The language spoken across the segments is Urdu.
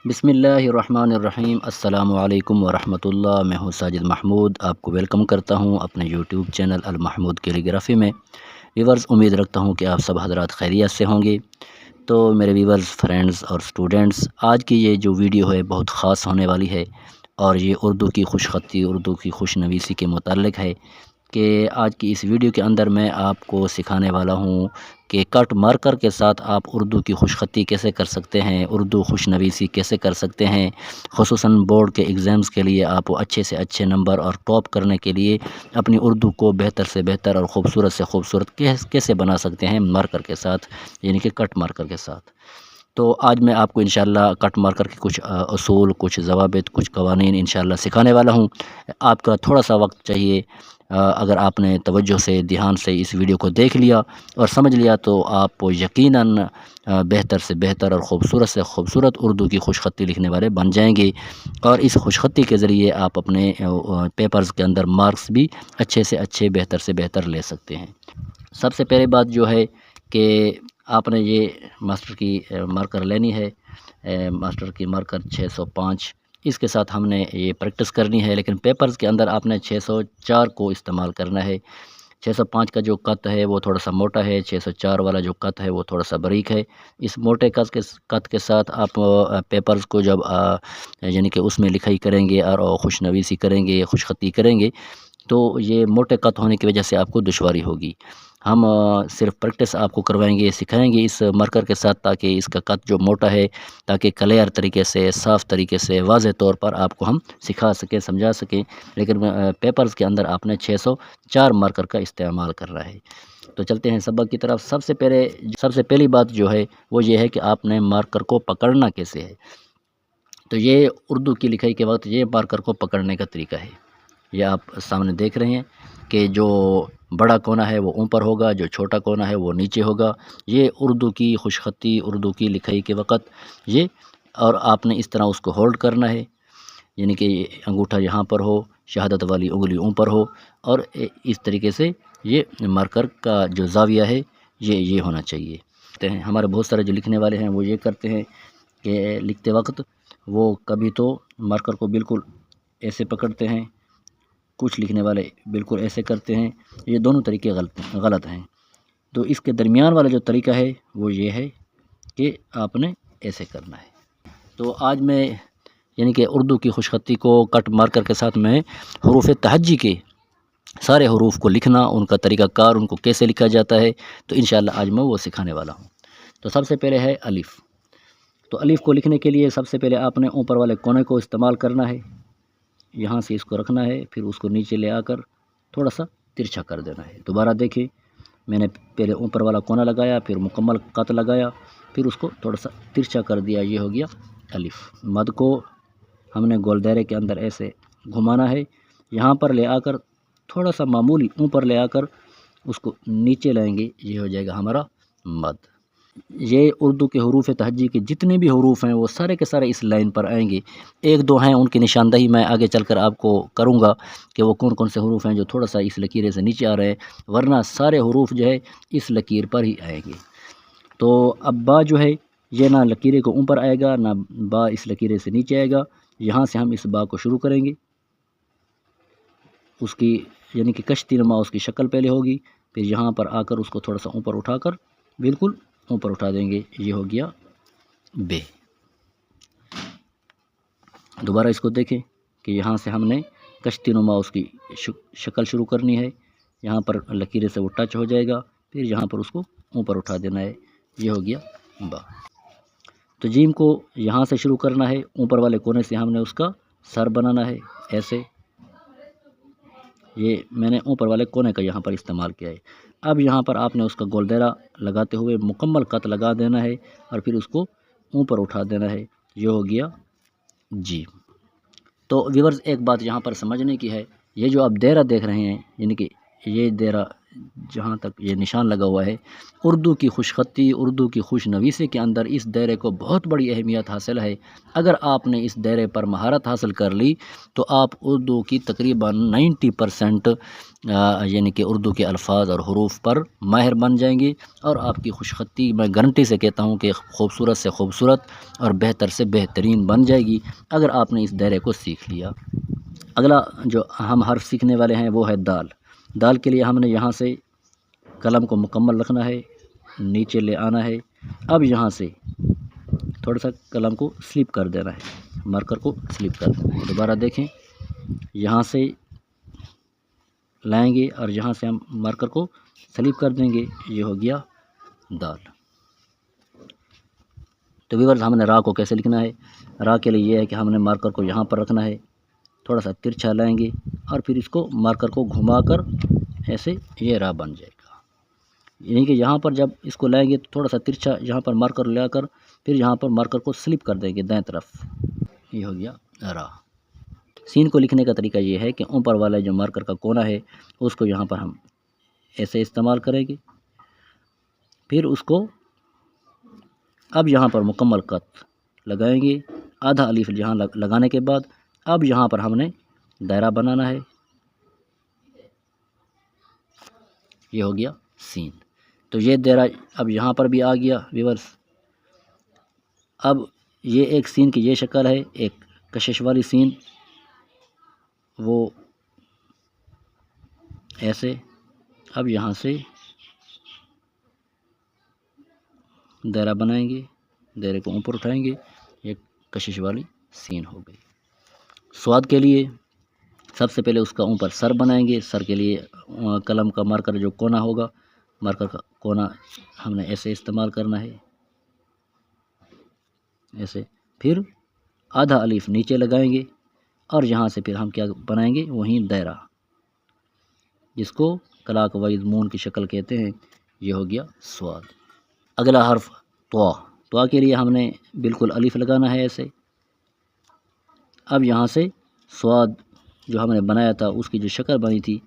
بسم اللہ الرحمن الرحیم۔ السلام علیکم ورحمۃ اللہ۔ میں ہوں ساجد محمود، آپ کو ویلکم کرتا ہوں اپنے یوٹیوب چینل المحمود کیلیگرافی میں۔ ویورز، امید رکھتا ہوں کہ آپ سب حضرات خیریت سے ہوں گے۔ تو میرے ویورز، فرینڈز اور سٹوڈنٹس، آج کی یہ جو ویڈیو ہے بہت خاص ہونے والی ہے، اور یہ اردو کی خوش خطی، اردو کی خوش نویسی کے متعلق ہے کہ آج کی اس ویڈیو کے اندر میں آپ کو سکھانے والا ہوں کہ کٹ مارکر کے ساتھ آپ اردو کی خوش خطی کیسے کر سکتے ہیں، اردو خوش نویسی کیسے کر سکتے ہیں، خصوصاً بورڈ کے ایگزامز کے لیے آپ اچھے سے اچھے نمبر اور ٹاپ کرنے کے لیے اپنی اردو کو بہتر سے بہتر اور خوبصورت سے خوبصورت کیسے بنا سکتے ہیں مارکر کے ساتھ، یعنی کہ کٹ مارکر کے ساتھ۔ تو آج میں آپ کو انشاءاللہ کٹ مارکر کے کچھ اصول، کچھ ضوابط، کچھ قوانین انشاءاللہ سکھانے والا ہوں۔ آپ کا تھوڑا سا وقت چاہیے، اگر آپ نے توجہ سے، دھیان سے اس ویڈیو کو دیکھ لیا اور سمجھ لیا تو آپ یقیناً بہتر سے بہتر اور خوبصورت سے خوبصورت اردو کی خوش خطی لکھنے والے بن جائیں گے، اور اس خوش خطی کے ذریعے آپ اپنے پیپرز کے اندر مارکس بھی اچھے سے اچھے، بہتر سے بہتر لے سکتے ہیں۔ سب سے پہلے بات جو ہے کہ آپ نے یہ ماسٹر کی مارکر لینی ہے، ماسٹر کی مارکر 605، اس کے ساتھ ہم نے یہ پریکٹس کرنی ہے، لیکن پیپرز کے اندر آپ نے 604 کو استعمال کرنا ہے۔ 605 کا جو کت ہے وہ تھوڑا سا موٹا ہے، 604 والا جو کت ہے وہ تھوڑا سا باریک ہے۔ اس موٹے کت کے ساتھ آپ پیپرز کو جب یعنی کہ اس میں لکھائی کریں گے اور خوش نویسی کریں گے، خوش خطی کریں گے، تو یہ موٹے کت ہونے کی وجہ سے آپ کو دشواری ہوگی۔ ہم صرف پریکٹس آپ کو کروائیں گے، سکھائیں گے اس مارکر کے ساتھ، تاکہ اس کا کت جو موٹا ہے، تاکہ کلیئر طریقے سے، صاف طریقے سے، واضح طور پر آپ کو ہم سکھا سکیں، سمجھا سکیں۔ لیکن پیپرز کے اندر آپ نے 604 مارکر کا استعمال کر رہا ہے۔ تو چلتے ہیں سبق کی طرف۔ سب سے پہلی بات جو ہے وہ یہ ہے کہ آپ نے مارکر کو پکڑنا کیسے ہے۔ تو یہ اردو کی لکھائی کے وقت یہ مارکر کو پکڑنے کا طریقہ ہے۔ یہ آپ سامنے دیکھ رہے ہیں کہ جو بڑا کونا ہے وہ اوپر ہوگا، جو چھوٹا کونا ہے وہ نیچے ہوگا۔ یہ اردو کی خوش خطی، اردو کی لکھائی کے وقت یہ، اور آپ نے اس طرح اس کو ہولڈ کرنا ہے، یعنی کہ انگوٹھا یہاں پر ہو، شہادت والی انگلی اوپر ہو، اور اس طریقے سے یہ مارکر کا جو زاویہ ہے یہ ہونا چاہیے۔ ہمارے بہت سارے جو لکھنے والے ہیں وہ یہ کرتے ہیں کہ لکھتے وقت وہ کبھی تو مارکر کو بالکل ایسے پکڑتے ہیں، کچھ لکھنے والے بالکل ایسے کرتے ہیں۔ یہ دونوں طریقے غلط ہیں۔ تو اس کے درمیان والا جو طریقہ ہے وہ یہ ہے کہ آپ نے ایسے کرنا ہے۔ تو آج میں یعنی کہ اردو کی خوش خطی کو کٹ مارکر کے ساتھ میں حروف تہجی کے سارے حروف کو لکھنا، ان کا طریقہ کار، ان کو کیسے لکھا جاتا ہے، تو انشاءاللہ آج میں وہ سکھانے والا ہوں۔ تو سب سے پہلے ہے الف۔ تو الف کو لکھنے کے لیے سب سے پہلے آپ نے اوپر والے کونے کو استعمال کرنا ہے، یہاں سے اس کو رکھنا ہے، پھر اس کو نیچے لے آ کر تھوڑا سا ترچھا کر دینا ہے۔ دوبارہ دیکھیں، میں نے پہلے اوپر والا کونا لگایا، پھر مکمل قط لگایا، پھر اس کو تھوڑا سا ترچھا کر دیا، یہ ہو گیا الف۔ مد کو ہم نے گول دائرے کے اندر ایسے گھمانا ہے، یہاں پر لے آ کر تھوڑا سا معمولی اوپر لے آ کر اس کو نیچے لائیں گے، یہ ہو جائے گا ہمارا مد۔ یہ اردو کے حروف تہجی کے جتنے بھی حروف ہیں وہ سارے کے سارے اس لائن پر آئیں گے۔ ایک دو ہیں ان کی نشاندہی میں آگے چل کر آپ کو کروں گا کہ وہ کون کون سے حروف ہیں جو تھوڑا سا اس لکیرے سے نیچے آ رہے ہیں، ورنہ سارے حروف جو ہے اس لکیر پر ہی آئیں گے۔ تو اب با جو ہے یہ نہ لکیرے کو اوپر آئے گا، نہ با اس لکیرے سے نیچے آئے گا۔ یہاں سے ہم اس با کو شروع کریں گے، اس کی یعنی کہ کشتی نما اس کی شکل پہلے ہوگی، پھر یہاں پر آ کر اس کو تھوڑا سا اوپر اٹھا کر بالکل اوپر اٹھا دیں گے، یہ ہو گیا بے۔ دوبارہ اس کو دیکھیں کہ یہاں سے ہم نے کشتی نما اس کی شکل شروع کرنی ہے، یہاں پر لکیرے سے وہ ٹچ ہو جائے گا، پھر یہاں پر اس کو اوپر اٹھا دینا ہے، یہ ہو گیا با۔ تو جیم کو یہاں سے شروع کرنا ہے، اوپر والے کونے سے ہم نے اس کا سر بنانا ہے ایسے، یہ میں نے اوپر والے کونے کا یہاں پر استعمال کیا ہے۔ اب یہاں پر آپ نے اس کا گول دائرہ لگاتے ہوئے مکمل قط لگا دینا ہے، اور پھر اس کو اوپر اٹھا دینا ہے، یہ ہو گیا جی۔ تو ویورز، ایک بات یہاں پر سمجھنے کی ہے، یہ جو آپ دائرہ دیکھ رہے ہیں، یعنی کہ یہ دائرہ جہاں تک یہ نشان لگا ہوا ہے، اردو کی خوش خطی، اردو کی خوش نویسی کے اندر اس دائرے کو بہت بڑی اہمیت حاصل ہے۔ اگر آپ نے اس دائرے پر مہارت حاصل کر لی تو آپ اردو کی تقریباً 90% یعنی کہ اردو کے الفاظ اور حروف پر ماہر بن جائیں گے، اور آپ کی خوش خطی میں گارنٹی سے کہتا ہوں کہ خوبصورت سے خوبصورت اور بہتر سے بہترین بن جائے گی اگر آپ نے اس دائرے کو سیکھ لیا۔ اگلا جو ہم حرف سیکھنے والے ہیں وہ ہے دال۔ دال کے لیے ہم نے یہاں سے قلم کو مکمل رکھنا ہے، نیچے لے آنا ہے۔ اب یہاں سے تھوڑا سا قلم کو سلپ کر دینا ہے، مارکر کو سلپ کر دینا ہے۔ دوبارہ دیکھیں، یہاں سے لائیں گے اور یہاں سے ہم مارکر کو سلپ کر دیں گے، یہ ہو گیا دال۔ تو ویورز ہم نے را کو کیسے لکھنا ہے؟ را کے لیے یہ ہے کہ ہم نے مارکر کو یہاں پر رکھنا ہے، تھوڑا سا ترچھا لائیں گے اور پھر اس کو مارکر کو گھما کر ایسے یہ را بن جائے گا۔ یعنی کہ یہاں پر جب اس کو لائیں گے تو تھوڑا سا ترچھا یہاں پر مارکر لے کر پھر یہاں پر مارکر کو سلپ کر دیں گے دائیں طرف، یہ ہو گیا را۔ سین کو لکھنے کا طریقہ یہ ہے کہ اوپر والا جو مارکر کا کونا ہے اس کو یہاں پر ہم ایسے استعمال کریں گے، پھر اس کو اب یہاں پر مکمل قط لگائیں گے، آدھا الف یہاں لگانے کے بعد اب یہاں پر ہم نے دائرہ بنانا ہے، یہ ہو گیا سین۔ تو یہ دائرہ اب یہاں پر بھی آ گیا ویورز۔ اب یہ ایک سین کی یہ شکل ہے، ایک کشش والی سین، وہ ایسے۔ اب یہاں سے دائرہ بنائیں گے، دائرے کو اوپر اٹھائیں گے، ایک کشش والی سین ہو گئی۔ سواد کے لیے سب سے پہلے اس کا اوپر سر بنائیں گے۔ سر کے لیے قلم کا مارکر جو کونا ہوگا، مارکر کا کونا ہم نے ایسے استعمال کرنا ہے، ایسے۔ پھر آدھا الف نیچے لگائیں گے اور یہاں سے پھر ہم کیا بنائیں گے؟ وہیں دائرہ، جس کو کلاک وائز مون کی شکل کہتے ہیں، یہ ہو گیا سواد۔ اگلا حرف طوا۔ طوا کے لیے ہم نے بالکل الف لگانا ہے ایسے۔ اب یہاں سے سواد جو ہم نے بنایا تھا اس کی جو شکل بنی تھی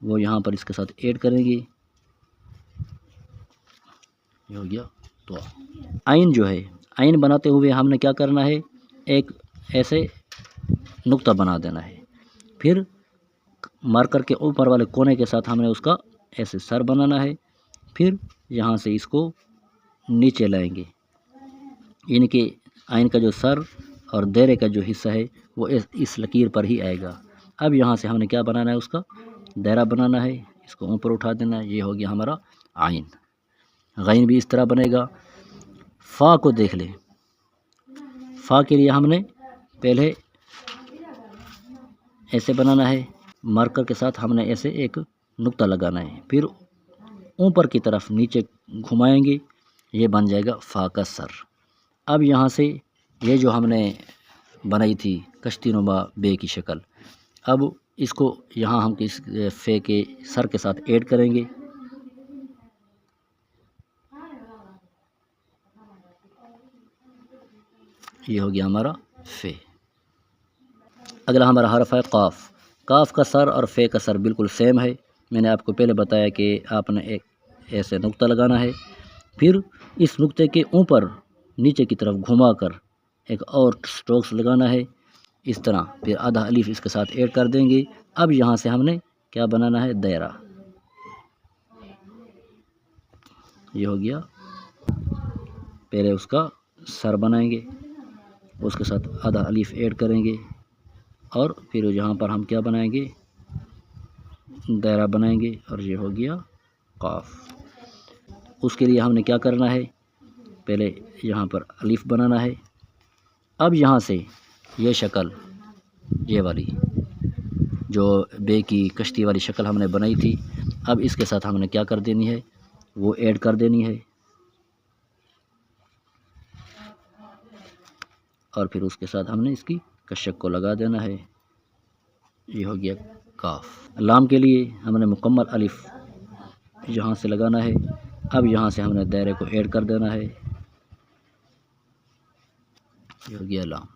وہ یہاں پر اس کے ساتھ ایڈ کریں گے، یہ ہو گیا طوا۔ عین جو ہے، عین بناتے ہوئے ہم نے کیا کرنا ہے؟ ایک ایسے نقطہ بنا دینا ہے، پھر مارکر کے اوپر والے کونے کے ساتھ ہم نے اس کا ایسے سر بنانا ہے، پھر یہاں سے اس کو نیچے لائیں گے، یعنی کہ عین کا جو سر اور دائرے کا جو حصہ ہے وہ اس لکیر پر ہی آئے گا۔ اب یہاں سے ہم نے کیا بنانا ہے؟ اس کا دائرہ بنانا ہے، اس کو اوپر اٹھا دینا ہے، یہ ہو گیا ہمارا عین۔ غین بھی اس طرح بنے گا۔ فا کو دیکھ لیں۔ فا کے لیے ہم نے پہلے ایسے بنانا ہے، مارکر کے ساتھ ہم نے ایسے ایک نقطہ لگانا ہے، پھر اوپر کی طرف نیچے گھمائیں گے، یہ بن جائے گا فا کا سر۔ اب یہاں سے یہ جو ہم نے بنائی تھی کشتی نما بے کی شکل، اب اس کو یہاں ہم اس فے کے سر کے ساتھ ایڈ کریں گے، یہ ہو گیا ہمارا فے۔ اگلا ہمارا حرف ہے قاف۔ قاف کا سر اور فے کا سر بالکل سیم ہے۔ میں نے آپ کو پہلے بتایا کہ آپ نے ایک ایسے نقطہ لگانا ہے، پھر اس نقطے کے اوپر نیچے کی طرف گھما کر ایک اور سٹروکس لگانا ہے اس طرح، پھر آدھا الف اس کے ساتھ ایڈ کر دیں گے۔ اب یہاں سے ہم نے کیا بنانا ہے؟ دائرہ، یہ ہو گیا۔ پہلے اس کا سر بنائیں گے، اس کے ساتھ آدھا الف ایڈ کریں گے اور پھر یہاں پر ہم کیا بنائیں گے؟ دائرہ بنائیں گے، اور یہ ہو گیا قاف۔ اس کے لیے ہم نے کیا کرنا ہے؟ پہلے یہاں پر الف بنانا ہے۔ اب یہاں سے یہ شکل، یہ والی جو بے کی کشتی والی شکل ہم نے بنائی تھی، اب اس کے ساتھ ہم نے کیا کر دینی ہے؟ وہ ایڈ کر دینی ہے، اور پھر اس کے ساتھ ہم نے اس کی کشک کو لگا دینا ہے، یہ ہو گیا کاف۔ لام کے لیے ہم نے مکمل الف یہاں سے لگانا ہے، اب یہاں سے ہم نے دائرے کو ایڈ کر دینا ہے، یہ ہو گیا لام۔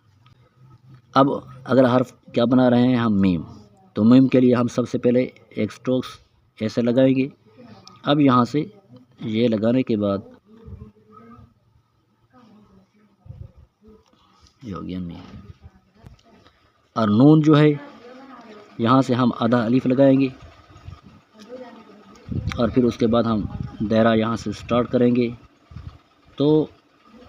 اب اگلا حرف کیا بنا رہے ہیں ہم؟ میم۔ تو میم کے لیے ہم سب سے پہلے ایک سٹروکس ایسے لگائیں گے، اب یہاں سے یہ لگانے کے بعد یہ ہو گیا میم، اور نون جو ہے یہاں سے ہم آدھا الف لگائیں گے، اور پھر اس کے بعد ہم دائرہ یہاں سے سٹارٹ کریں گے تو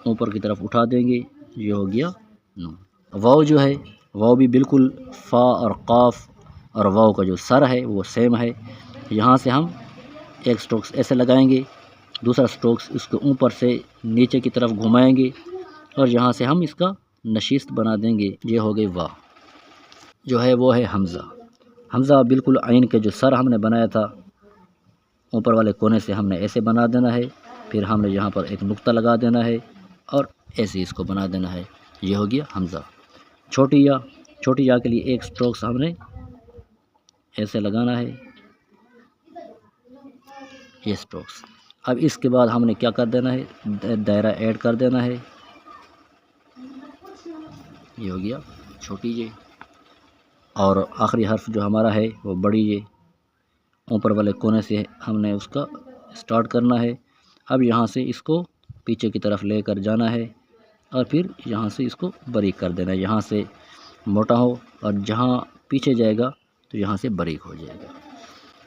اوپر کی طرف اٹھا دیں گے، یہ ہو گیا نون۔ واو جو ہے، واو بھی بالکل فا اور قاف اور واو کا جو سر ہے وہ سیم ہے، یہاں سے ہم ایک سٹروکس ایسے لگائیں گے، دوسرا سٹروکس اس کے اوپر سے نیچے کی طرف گھمائیں گے، اور یہاں سے ہم اس کا نشست بنا دیں گے، یہ ہو گئی وا۔ جو ہے وہ ہے حمزہ۔ حمزہ بالکل عین کے جو سر ہم نے بنایا تھا اوپر والے کونے سے ہم نے ایسے بنا دینا ہے، پھر ہم نے یہاں پر ایک نقطہ لگا دینا ہے اور ایسے اس کو بنا دینا ہے، یہ ہو گیا حمزہ۔ چھوٹی یا کے لیے ایک سٹروکس ہم نے ایسے لگانا ہے، یہ سٹروکس۔ اب اس کے بعد ہم نے کیا کر دینا ہے، دائرہ ایڈ کر دینا ہے، یہ ہو گیا چھوٹی جے، اور آخری حرف جو ہمارا ہے وہ بڑی جے، اوپر والے کونے سے ہم نے اس کا سٹارٹ کرنا ہے۔ اب یہاں سے اس کو پیچھے کی طرف لے کر جانا ہے اور پھر یہاں سے اس کو باریک کر دینا ہے، یہاں سے موٹا ہو اور جہاں پیچھے جائے گا تو یہاں سے باریک ہو جائے گا۔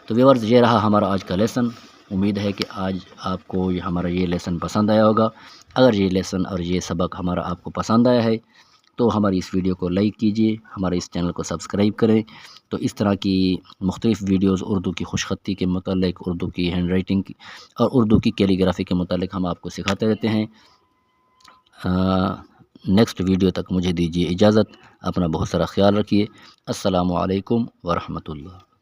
تو ویورز، یہ رہا ہمارا آج کا لیسن۔ امید ہے کہ آج آپ کو ہمارا یہ لیسن پسند آیا ہوگا۔ اگر یہ لیسن اور یہ سبق ہمارا آپ کو پسند آیا ہے تو ہماری اس ویڈیو کو لائک کیجیے، ہمارے اس چینل کو سبسکرائب کریں، تو اس طرح کی مختلف ویڈیوز اردو کی خوش خطی کے متعلق، اردو کی ہینڈ رائٹنگ کی اور اردو کی کیلیگرافی کے متعلق ہم آپ کو سکھاتے رہتے ہیں۔ نیکسٹ ویڈیو تک مجھے دیجیے اجازت، اپنا بہت سارا خیال رکھیے۔ السلام علیکم ورحمۃ اللہ۔